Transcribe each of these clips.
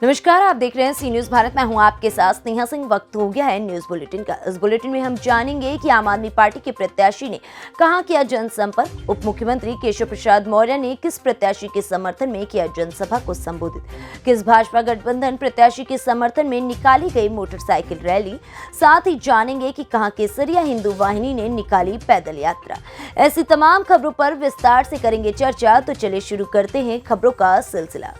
नमस्कार, आप देख रहे हैं सी न्यूज भारत। मैं हूं आपके साथ स्नेहा सिंह। वक्त हो गया है न्यूज बुलेटिन का। इस बुलेटिन में हम जानेंगे कि आम आदमी पार्टी के प्रत्याशी ने कहां किया जनसंपर्क। उप मुख्यमंत्री केशव प्रसाद मौर्य ने किस प्रत्याशी के समर्थन में किया जनसभा को संबोधित। किस भाजपा गठबंधन प्रत्याशी के समर्थन में निकाली गई मोटरसाइकिल रैली। साथ ही जानेंगे कि कहां केसरिया हिंदू वाहिनी ने निकाली पैदल यात्रा। ऐसी तमाम खबरों पर विस्तार से करेंगे चर्चा। तो चलिए शुरू करते हैं खबरों का सिलसिला।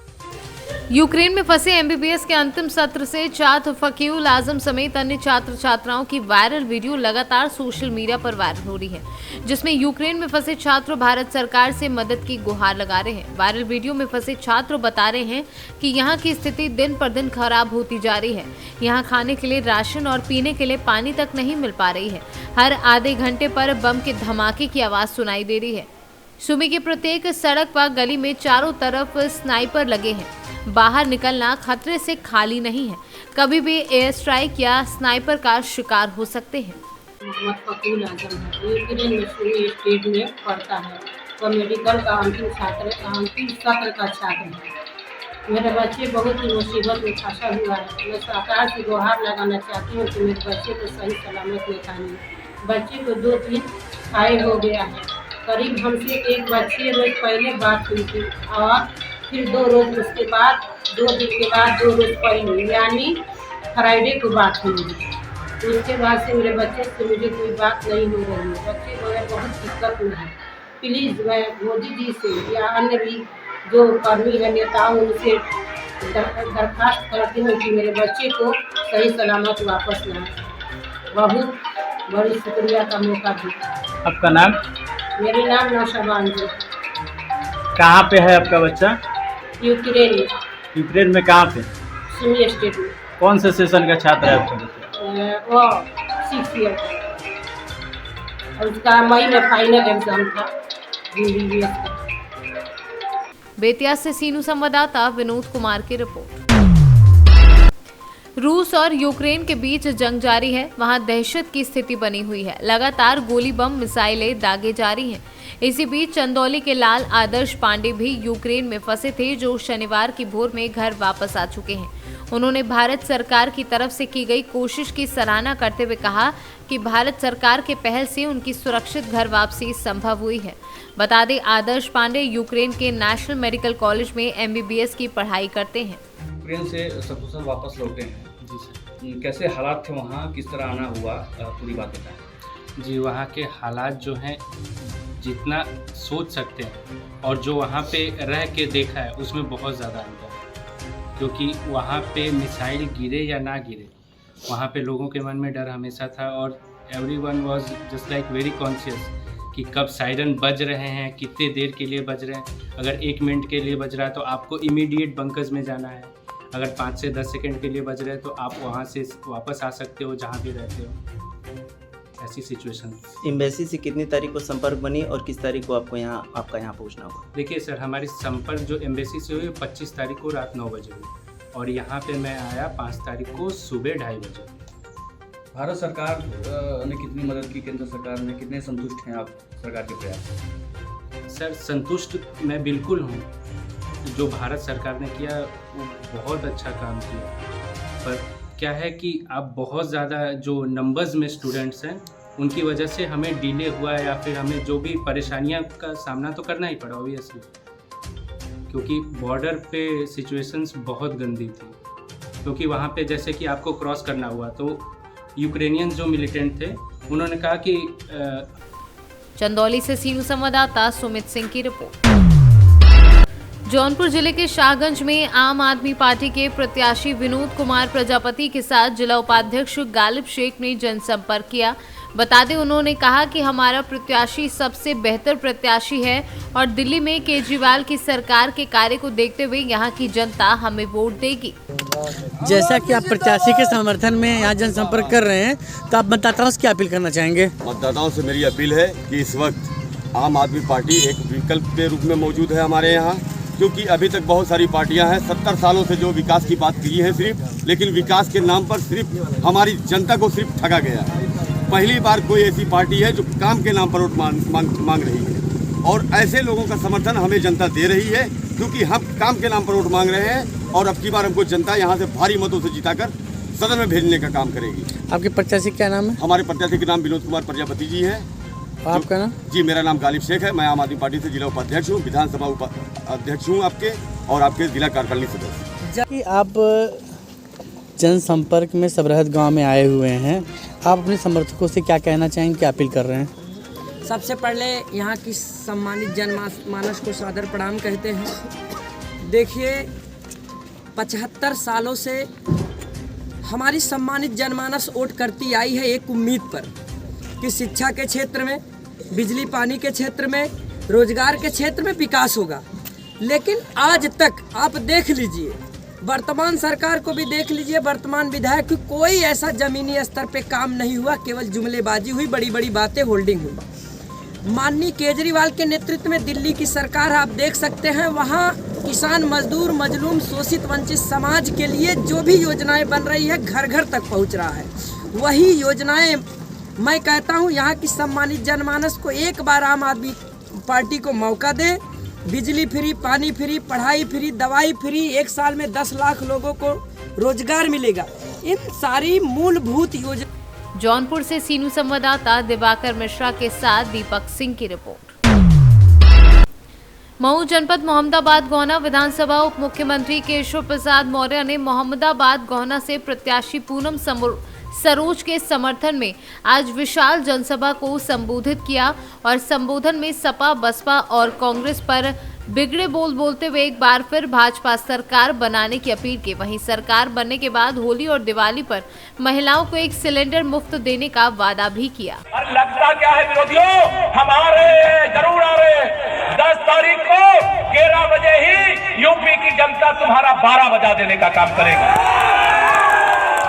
यूक्रेन में फंसे एमबीबीएस के अंतिम सत्र से छात्र फकीउल आजम समेत अन्य छात्र छात्राओं की वायरल वीडियो लगातार सोशल मीडिया पर वायरल हो रही है, जिसमें यूक्रेन में फंसे छात्र भारत सरकार से मदद की गुहार लगा रहे हैं। वायरल वीडियो में फंसे छात्र बता रहे हैं कि यहाँ की स्थिति दिन पर दिन खराब होती जा रही है। यहाँ खाने के लिए राशन और पीने के लिए पानी तक नहीं मिल पा रही है। हर आधे घंटे पर बम के धमाके की आवाज सुनाई दे रही है। सुमी के प्रत्येक सड़क व गली में चारों तरफ स्नाइपर लगे हैं। बाहर निकलना खतरे से खाली नहीं है। कभी भी एयर स्ट्राइक या स्नाइपर का शिकार हो सकते हैं। मोहम्मद फकीउल आजम है, यूक्रेन में सुनी स्टेट में पढ़ता है। वह मेडिकल का अंतिम सत्र का छात्र है। मेरे बच्चे बहुत ही मुसीबत में फंसा हुआ है। मैं सरकार से गुहार लगाना चाहती हूँ कि मेरे बच्चे को सही सलामत निकालें। बच्चे को 2 दिन खाए हो गया है। करीब हमसे एक बच्चे रोज पहले बात हुई थी और फिर 2 रोज उसके बाद 2 दिन के बाद 2 रोज पहले यानी फ्राइडे को बात हुई। उसके बाद से मेरे बच्चे से मुझे कोई बात नहीं हो रही है। बच्चे बहुत दिक्कत में है। प्लीज़ मैं मोदी जी से या अन्य भी जो कर्मी है नेताओं उनसे दरख्वास्त करती हूँ कि मेरे बच्चे को सही सलामत वापस लाएं। बहुत बड़ी शुक्रिया का मौका दी। आपका नाम? मेरे नाम नौशबान जी। कहाँ पे है आपका बच्चा? यूक्रेन में। यूक्रेन में कहाँ पे? सुमी स्टेट में। कौन से सेशन का छात्र है आपका बच्चा? वो 6 ईयर का। और उसका मई में फाइनल एग्जाम था एमबीबीएस का। बेतिया से सीनू संवाददाता विनोद कुमार की रिपोर्ट। रूस और यूक्रेन के बीच जंग जारी है। वहां दहशत की स्थिति बनी हुई है। लगातार गोली बम मिसाइलें दागे जा रही हैं। इसी बीच चंदौली के लाल आदर्श पांडे भी यूक्रेन में फंसे थे, जो शनिवार की भोर में घर वापस आ चुके हैं। उन्होंने भारत सरकार की तरफ से की गई कोशिश की सराहना करते हुए कहा कि भारत सरकार के पहल से उनकी सुरक्षित घर वापसी संभव हुई है। बता दें, आदर्श पांडे यूक्रेन के नेशनल मेडिकल कॉलेज में एमबीबीएस की पढ़ाई करते हैं। यूक्रेन से सकुशल वापस लौटे हैं। जी सर। कैसे हालात थे वहाँ, किस तरह आना हुआ, पूरी बात बताएं। जी, वहाँ के हालात जो हैं जितना सोच सकते हैं और जो वहाँ पे रह के देखा है उसमें बहुत ज़्यादा अंतर है। क्योंकि वहाँ पे मिसाइल गिरे या ना गिरे, वहाँ पे लोगों के मन में डर हमेशा था और everyone was just like very conscious कि कब सायरन बज रहे हैं, कितने देर के लिए बज रहे हैं। अगर 1 मिनट के लिए बज रहा है तो आपको इमीडिएट बंकर्स में जाना है। अगर 5 से 10 सेकंड के लिए बज रहे हैं तो आप वहाँ से वापस आ सकते हो जहाँ भी रहते हो। ऐसी सिचुएशन। एम्बेसी से कितनी तारीख को संपर्क बनी और किस तारीख को आपका यहाँ पहुँचना हुआ? देखिए सर, हमारी संपर्क जो एम्बेसी से हुई 25 तारीख को रात 9 बजे हुई और यहाँ पे मैं आया 5 तारीख को सुबह 2:30 बजे। भारत सरकार ने कितनी मदद की, केंद्र सरकार ने कितने संतुष्ट हैं आप सरकार के प्रयास? सर, संतुष्ट मैं बिल्कुल हूँ। जो भारत सरकार ने किया वो बहुत अच्छा काम किया, पर क्या है कि अब बहुत ज़्यादा जो नंबर्स में स्टूडेंट्स हैं उनकी वजह से हमें डिले हुआ या फिर हमें जो भी परेशानियां का सामना तो करना ही पड़ा ऑब्वियसली, क्योंकि बॉर्डर पे सिचुएशंस बहुत गंदी थी। क्योंकि वहाँ पे जैसे कि आपको क्रॉस करना हुआ तो यूक्रेनियन जो मिलिटेंट थे उन्होंने कहा कि चंदौली से सीनू संवाददाता सुमित सिंह की रिपोर्ट। जौनपुर जिले के शाहगंज में आम आदमी पार्टी के प्रत्याशी विनोद कुमार प्रजापति के साथ जिला उपाध्यक्ष गालिब शेख ने जनसंपर्क किया। बता दें, उन्होंने कहा कि हमारा प्रत्याशी सबसे बेहतर प्रत्याशी है और दिल्ली में केजरीवाल की सरकार के कार्य को देखते हुए यहाँ की जनता हमें वोट देगी। जैसा कि आप प्रत्याशी के समर्थन में यहाँ जनसंपर्क कर रहे हैं, तो आप मतदाताओं से क्या अपील करना चाहेंगे? मतदाताओं से मेरी अपील है कि इस वक्त आम आदमी पार्टी एक विकल्प के रूप में मौजूद है हमारे यहाँ, क्योंकि अभी तक बहुत सारी पार्टियां हैं 70 सालों से जो विकास की बात की है सिर्फ, लेकिन विकास के नाम पर सिर्फ हमारी जनता को सिर्फ ठगा गया है। पहली बार कोई ऐसी पार्टी है जो काम के नाम पर वोट मांग रही है और ऐसे लोगों का समर्थन हमें जनता दे रही है, क्योंकि हम काम के नाम पर वोट मांग रहे हैं और अब की बार हमको जनता यहाँ से भारी मतों से जिताकर सदन में भेजने का काम करेगी। आपके प्रत्याशी क्या नाम है? हमारे प्रत्याशी का नाम विनोद कुमार प्रजापति जी है। आपका नाम? जी, मेरा नाम गालिब शेख है। मैं आम आदमी पार्टी से जिला उपाध्यक्ष हूँ, विधानसभा अध्यक्ष हूँ आपके, और आपके जिला कार्यकारिणी सदस्य। कि आप जनसंपर्क में सबरहत गांव में आए हुए हैं, आप अपने समर्थकों से क्या कहना चाहेंगे, क्या अपील कर रहे हैं? सबसे पहले यहाँ की सम्मानित जनमानस को सादर प्रणाम कहते हैं। देखिए, 75 सालों से हमारी सम्मानित जनमानस वोट करती आई है एक उम्मीद पर कि शिक्षा के क्षेत्र में, बिजली पानी के क्षेत्र में, रोजगार के क्षेत्र में विकास होगा। लेकिन आज तक आप देख लीजिए, वर्तमान सरकार को भी देख लीजिए, वर्तमान विधायक की कोई ऐसा जमीनी स्तर पे काम नहीं हुआ, केवल जुमलेबाजी हुई, बड़ी बड़ी बातें, होल्डिंग हुई। माननीय केजरीवाल के नेतृत्व में दिल्ली की सरकार, आप देख सकते हैं, वहाँ किसान, मजदूर, मजलूम, शोषित, वंचित समाज के लिए जो भी योजनाएं बन रही है घर घर तक पहुँच रहा है। वही योजनाएं मैं कहता हूँ यहाँ की सम्मानित जनमानस को एक बार आम आदमी पार्टी को मौका दे। बिजली फ्री, पानी फ्री, पढ़ाई फ्री, दवाई फ्री, एक साल में 10 लाख लोगों को रोजगार मिलेगा। इन सारी मूलभूत योजना। जौनपुर से सीनू संवाददाता दिवाकर मिश्रा के साथ दीपक सिंह की रिपोर्ट। मऊ जनपद मोहम्मदाबाद गोहना विधानसभा उप मुख्यमंत्री केशव प्रसाद मौर्य ने मोहम्मदाबाद गोहना से प्रत्याशी पूनम सरोज के समर्थन में आज विशाल जनसभा को संबोधित किया और संबोधन में सपा, बसपा और कांग्रेस पर बिगड़े बोल बोलते हुए एक बार फिर भाजपा सरकार बनाने की अपील की। वहीं सरकार बनने के बाद होली और दिवाली पर महिलाओं को 1 सिलेंडर मुफ्त देने का वादा भी किया। लगता क्या है विरोधियों, हम आ रहे हैं, जरूर आ रहे हैं। 10 तारीख को 11 बजे ही यूपी की जनता तुम्हारा 12 बजा देने का काम करेगी।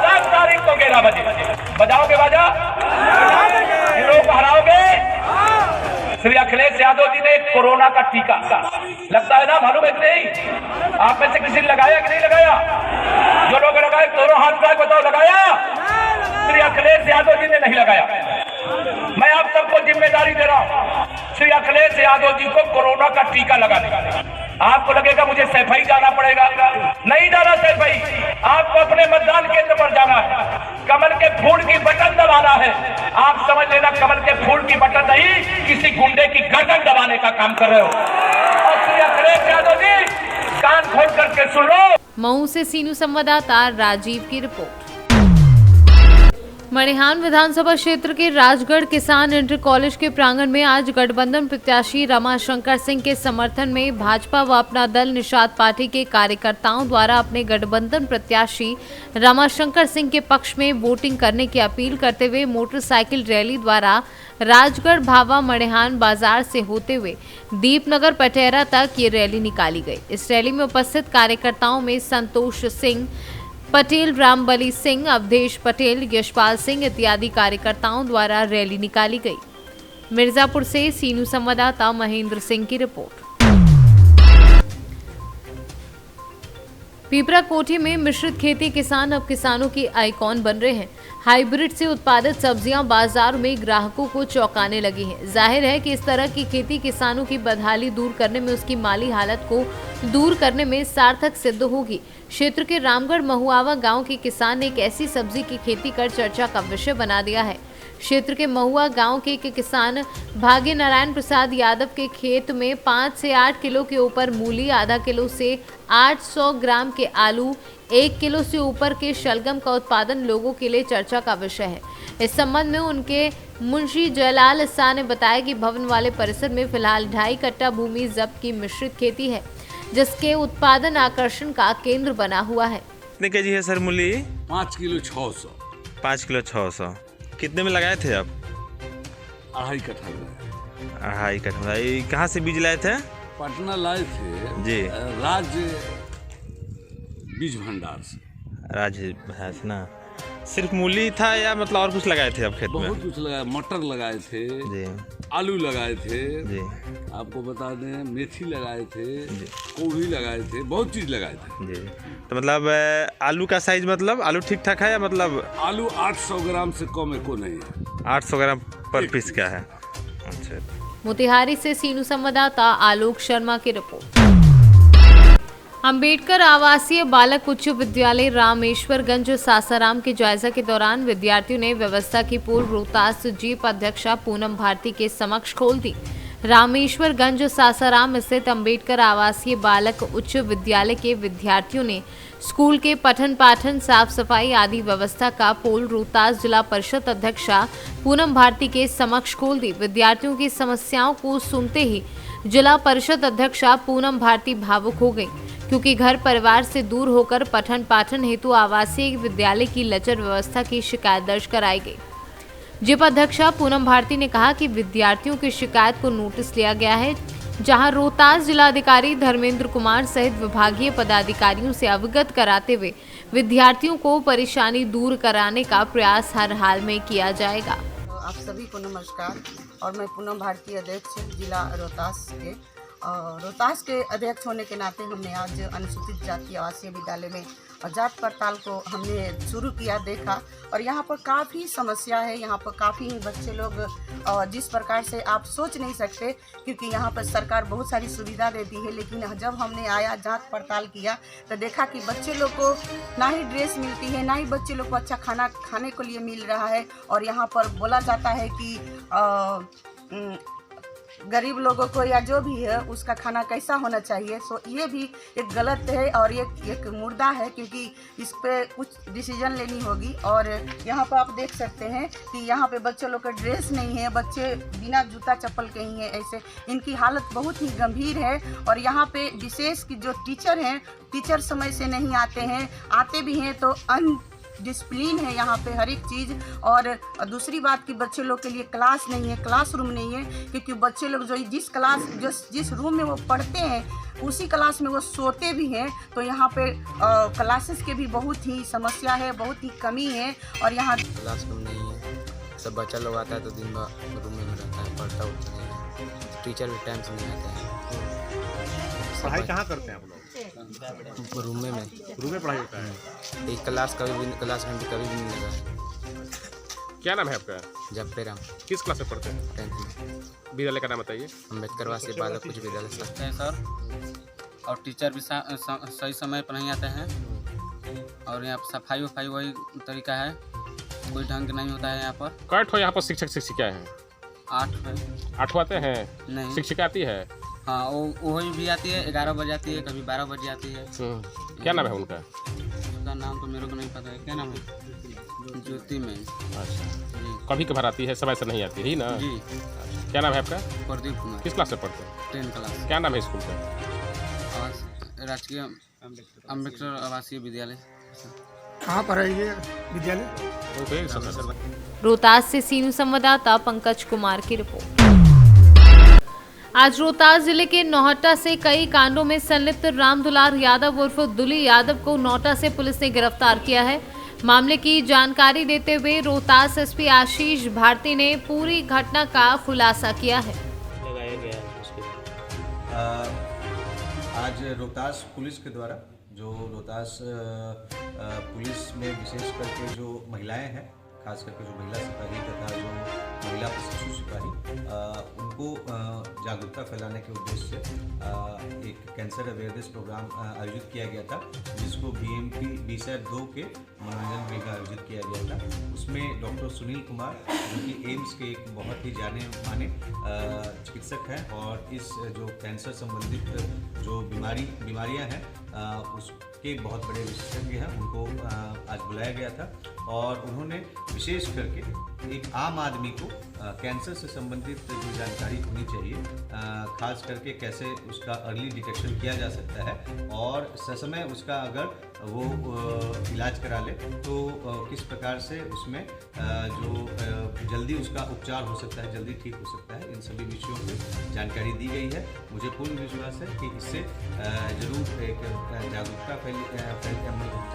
10 तारीख को 11 बजे बजाओगे बाजा, इन लोगों को हराओगे। श्री अखिलेश यादव जी ने कोरोना का टीका लगता है ना, मालूम है कि नहीं? आप में से किसी ने लगाया कि नहीं लगाया? जो लोग लगाए दोनों हाथ उठा के बताओ, लगाया? श्री अखिलेश यादव जी ने नहीं लगाया। मैं आप सबको जिम्मेदारी दे रहा हूँ, श्री अखिलेश यादव जी को कोरोना का टीका लगाने का। आपको लगेगा मुझे सैफई जाना पड़ेगा, नहीं जाना सैफई, आपको अपने मतदान केंद्र पर जाना है, कमल के फूल की बटन दबाना है। आप समझ लेना, कमल के फूल की बटन नहीं, किसी गुंडे की गर्दन दबाने का काम कर रहे हो। और श्री अखिलेश यादव जी, कान खोल करके सुन लो। मऊ से सीनू संवाददाता राजीव की रिपोर्ट। मणिहान विधानसभा क्षेत्र के राजगढ़ किसान इंटर कॉलेज के प्रांगण में आज गठबंधन प्रत्याशी रमाशंकर सिंह के समर्थन में भाजपा व अपना दल निषाद पार्टी के कार्यकर्ताओं द्वारा अपने गठबंधन प्रत्याशी रमाशंकर सिंह के पक्ष में वोटिंग करने की अपील करते हुए मोटरसाइकिल रैली द्वारा राजगढ़ भावा मणिहान बाजार से होते हुए दीपनगर पटेरा तक ये रैली निकाली गई। इस रैली में उपस्थित कार्यकर्ताओं में संतोष सिंह पटेल, रामबली सिंह, अवधेश पटेल, यशपाल सिंह इत्यादि कार्यकर्ताओं द्वारा रैली निकाली गई। मिर्जापुर से सीनू संवाददाता महेंद्र सिंह की रिपोर्ट। पीपरा कोठी में मिश्रित खेती किसान अब किसानों की आइकॉन बन रहे हैं। हाइब्रिड से उत्पादित सब्जियां बाजार में ग्राहकों को चौंकाने लगी हैं। जाहिर है कि इस तरह की खेती किसानों की बदहाली दूर करने में, उसकी माली हालत को दूर करने में सार्थक सिद्ध होगी। क्षेत्र के रामगढ़ महुआवा गांव के किसान ने एक ऐसी सब्जी की खेती कर चर्चा का विषय बना दिया है। क्षेत्र के महुआ गांव के किसान भाग्य नारायण प्रसाद यादव के खेत में 5 से 8 किलो के ऊपर मूली, आधा किलो से 800 ग्राम के आलू, 1 किलो से ऊपर के शलगम का उत्पादन लोगों के लिए चर्चा का विषय है। इस संबंध में उनके मुंशी जयलाल शाह ने बताया कि भवन वाले परिसर में फिलहाल 2.5 कट्टा भूमि जब्त की मिश्रित खेती है, जिसके उत्पादन आकर्षण का केंद्र बना हुआ है। कितने केजी है सर मूली? 5 किलो 600। 5 किलो 600। कितने में लगाए थे आप? 2.5 कट्ठा लगाए। 2.5 कट्ठा। कहाँ से बीज लाए थे? पटना लाए थे जी, राज्य बीज भंडार से। राज्य है ना। सिर्फ मूली था या मतलब और कुछ लगाए थे आप खेत में? बहुत कुछ लगाया, मटर लगाए थे जी, आलू लगाए थे जी, आपको बता दें मेथी लगाए थे, गोभी लगाए थे, बहुत चीज लगाए थे जी। तो मतलब आलू का साइज, मतलब आलू ठीक ठाक है या मतलब? आलू 800 ग्राम से कम एको नहीं है। 800 ग्राम पर पीस का है। अच्छा। मोतिहारी से सीनू संवाददाता आलोक शर्मा की रिपोर्ट। अंबेडकर आवासीय बालक उच्च विद्यालय रामेश्वरगंज सासाराम के जायजा के दौरान विद्यार्थियों ने व्यवस्था की पूर्व रोहतास जीप अध्यक्षा पूनम भारती के समक्ष खोल दी। रामेश्वरगंज सासाराम स्थित अंबेडकर आवासीय बालक उच्च विद्यालय के विद्यार्थियों ने स्कूल के पठन पाठन, साफ सफाई आदि व्यवस्था का पोल रोहतास जिला परिषद अध्यक्षा पूनम भारती के समक्ष खोल दी। विद्यार्थियों की समस्याओं को सुनते ही जिला परिषद अध्यक्षा पूनम भारती भावुक हो गई, क्योंकि घर परिवार से दूर होकर पठन पाठन हेतु आवासीय विद्यालय की लचर व्यवस्था की शिकायत दर्ज कराई गई। जिप अध्यक्षा पूनम भारती ने कहा कि विद्यार्थियों की शिकायत को नोटिस लिया गया है, जहां रोहतास जिलाधिकारी धर्मेंद्र कुमार सहित विभागीय पदाधिकारियों से अवगत कराते हुए विद्यार्थियों को परेशानी दूर कराने का प्रयास हर हाल में किया जाएगा। आप सभी को नमस्कार। और मैं पूनम भारती अध्यक्ष जिला रोहतास के रोहतास के अध्यक्ष होने के नाते हमने आज अनुसूचित जाति आवासीय विद्यालय में जात पड़ताल को हमने शुरू किया, देखा, और यहाँ पर काफ़ी समस्या है। यहाँ पर काफ़ी बच्चे लोग जिस प्रकार से आप सोच नहीं सकते, क्योंकि यहाँ पर सरकार बहुत सारी सुविधा देती है, लेकिन जब हमने आया जांच पड़ताल किया तो देखा कि बच्चे लोग को ना ही ड्रेस मिलती है, ना ही बच्चे लोग को अच्छा खाना खाने को लिए मिल रहा है। और यहाँ पर बोला जाता है कि गरीब लोगों को या जो भी है उसका खाना कैसा होना चाहिए। सो ये भी एक गलत है और ये एक मुर्दा है, क्योंकि इस पे कुछ डिसीजन लेनी होगी। और यहाँ पर आप देख सकते हैं कि यहाँ पे बच्चे लोग का ड्रेस नहीं है, बच्चे बिना जूता चप्पल के ही हैं, ऐसे इनकी हालत बहुत ही गंभीर है। और यहाँ पे विशेष कि जो टीचर हैं, टीचर समय से नहीं आते हैं, आते भी हैं तो डिसिप्लिन है यहाँ पे हर एक चीज़। और दूसरी बात कि बच्चे लोग के लिए क्लास नहीं है, क्लासरूम नहीं है, क्योंकि बच्चे लोग जो जिस रूम में वो पढ़ते हैं उसी क्लास में वो सोते भी हैं। तो यहाँ पे क्लासेस के भी बहुत ही समस्या है, बहुत ही कमी है। और यहाँ क्लासरूम नहीं है, सब बच्चा लोग आता है तो दिन भर रूम में रहता है, पढ़ता उठता नहीं है, टीचर भी टाइम से नहीं आते हैं। पढ़ाई कहाँ करते हैं आप लोग? रूम में पढ़ाई होता है। एक क्लास घंटे कभी भी नहीं लगा है। क्या नाम है आपका? जप्पे राम। किस क्लास में पढ़ते हैं? 10th में। विद्यालय का नाम बताइए। अम्बेडकर आवासीय बालक उच्च विद्यालय सर, और टीचर भी सही समय पर नहीं आते हैं। और यहाँ पर सफाई वफाई वही तरीका है, कोई ढंग नहीं होता है यहाँ पर। कैट यहाँ पर शिक्षक शिक्षिका हैं? 8 है। 8 आते हैं? नहीं, शिक्षिका आती है? हाँ, वही भी आती है, 11 बजे आती है, कभी 12 बजे आती है। क्या नाम है उनका? उसका नाम तो मेरे को नहीं पता है। क्या नाम है? ज्योति में। अच्छा, कभी कभार आती है, समय से नहीं आती है ना? जी। अच्छा, क्या नाम है आपका? प्रदीप कुमार। किस क्लास में पढ़ते हैं? 10th class. क्या नाम है स्कूल का? राजकीय अम्बेडकर आवासीय विद्यालय। कहाँ पर है ये विद्यालय? रोहतास से सीनू संवाददाता पंकज कुमार की रिपोर्ट। आज रोहतास जिले के नौहट्टा से कई कांडों में संलिप्त रामदुलार यादव उर्फ दुली यादव को नौहट्टा से पुलिस ने गिरफ्तार किया है। मामले की जानकारी देते हुए रोहतास एसपी आशीष भारती ने पूरी घटना का खुलासा किया है। आज रोहतास पुलिस के द्वारा, जो रोहतास पुलिस में विशेष करके जो महिलाएं हैं, खास करके जो महिला सिपाही तथा जो महिला प्रशिक्षु सिपाही, उनको जागरूकता फैलाने के उद्देश्य से एक कैंसर अवेयरनेस प्रोग्राम आयोजित किया गया था, जिसको BMP BSAT 2 के मनोरंजन गृह में आयोजित किया गया था। उसमें डॉक्टर सुनील कुमार, जो कि एम्स के एक बहुत ही जाने माने चिकित्सक हैं, और इस जो कैंसर संबंधित जो बीमारियां हैं उसके बहुत बड़े विशेषज्ञ हैं, उनको आज बुलाया गया था। और उन्होंने विशेष करके एक आम आदमी को कैंसर से संबंधित जो जानकारी होनी चाहिए, खास करके कैसे उसका अर्ली डिटेक्शन किया जा सकता है, और ससमय उसका अगर वो इलाज करा ले तो किस प्रकार से उसमें जो जल्दी उसका उपचार हो सकता है, जल्दी ठीक हो सकता है, इन सभी विषयों पर जानकारी दी गई है। मुझे पूर्ण विश्वास है कि इससे जरूर एक जागरूकता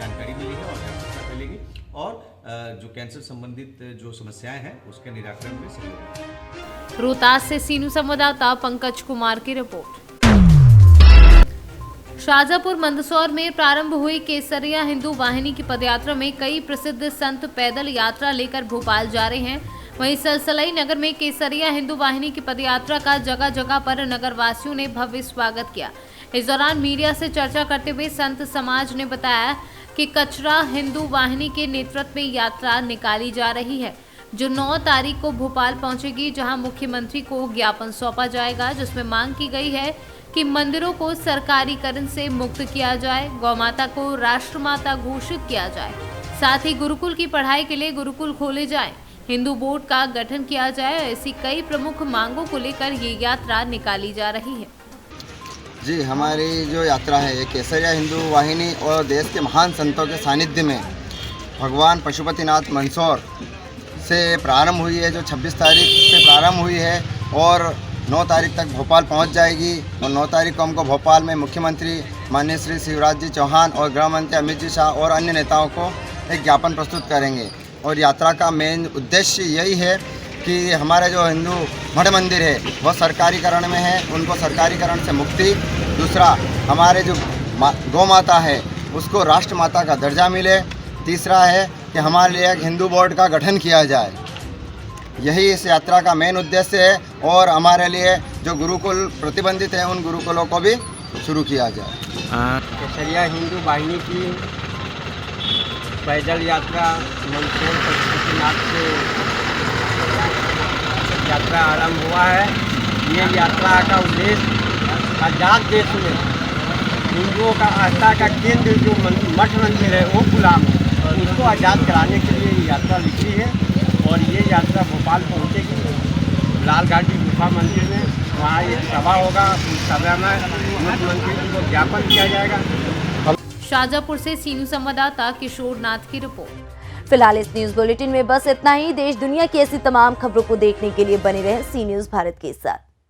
जानकारी मिली है और जागरूकता फैलेगी, और जो कैंसर संबंधित जो समस्याएं हैं उसके निराकरण में सहयोग। रोहतास से सीनू संवाददाता पंकज कुमार की रिपोर्ट। शाहजहांपुर मंदसौर में प्रारंभ हुई केसरिया हिंदू वाहिनी की पदयात्रा में कई प्रसिद्ध संत पैदल यात्रा लेकर भोपाल जा रहे हैं। वहीं सलसलाई नगर में केसरिया हिंदू वाहिनी की पदयात्रा का जगह जगह पर नगरवासियों ने भव्य स्वागत किया। इस दौरान मीडिया से चर्चा करते हुए संत समाज ने बताया कि कचरा हिंदू वाहिनी के नेतृत्व में यात्रा निकाली जा रही है, जो 9 तारीख को भोपाल पहुंचेगी, जहां मुख्यमंत्री को ज्ञापन सौंपा जाएगा, जिसमें मांग की गई है कि मंदिरों को सरकारीकरण से मुक्त किया जाए, गौमाता को राष्ट्रमाता घोषित किया जाए, साथ ही गुरुकुल की पढ़ाई के लिए गुरुकुल खोले जाएं, हिंदू बोर्ड का गठन किया जाए। ऐसी कई प्रमुख मांगों को लेकर ये यात्रा निकाली जा रही है। जी, हमारी जो यात्रा है ये केसरिया हिंदू वाहिनी और देश के महान संतों के सानिध्य में भगवान पशुपतिनाथ मंदसौर से प्रारंभ हुई है, जो 26 तारीख से प्रारंभ हुई है और 9 तारीख तक भोपाल पहुंच जाएगी। और 9 तारीख को हमको भोपाल में मुख्यमंत्री माननीय श्री शिवराज जी चौहान और गृह मंत्री अमित जी शाह और अन्य नेताओं को एक ज्ञापन प्रस्तुत करेंगे। और यात्रा का मेन उद्देश्य यही है कि हमारे जो हिंदू मठ मंदिर है वह सरकारीकरण में है, उनको सरकारीकरण से मुक्ति। दूसरा, हमारे जो गौ माता है उसको राष्ट्रमाता का दर्जा मिले। तीसरा है कि हमारे लिए एक हिंदू बोर्ड का गठन किया जाए। यही इस यात्रा का मेन उद्देश्य है। और हमारे लिए जो गुरुकुल प्रतिबंधित हैं उन गुरुकुलों को भी शुरू किया जाए। केसरिया हिंदू वाहिनी की पैदल यात्रा मंदसौर पशुपतिनाथ से यात्रा आरंभ हुआ है। ये यात्रा का उद्देश्य आज़ाद देश में हिंदुओं का आस्था का केंद्र जो मठ मंदिर है वो गुलाम है, उसको आज़ाद कराने के लिए ये यात्रा निकली है। और ये यात्रा भोपाल पहुँचेगी, लाल घाटी गुफा मंदिर में, वहाँ एक सभा होगा। उस सभा में मुख्यमंत्री जी को ज्ञापन किया जाएगा। शाहजहाँपुर से सीनू संवाददाता किशोर नाथ की रिपोर्ट। फिलहाल इस न्यूज बुलेटिन में बस इतना ही। देश दुनिया की ऐसी तमाम खबरों को देखने के लिए बने रहें सी न्यूज भारत के साथ।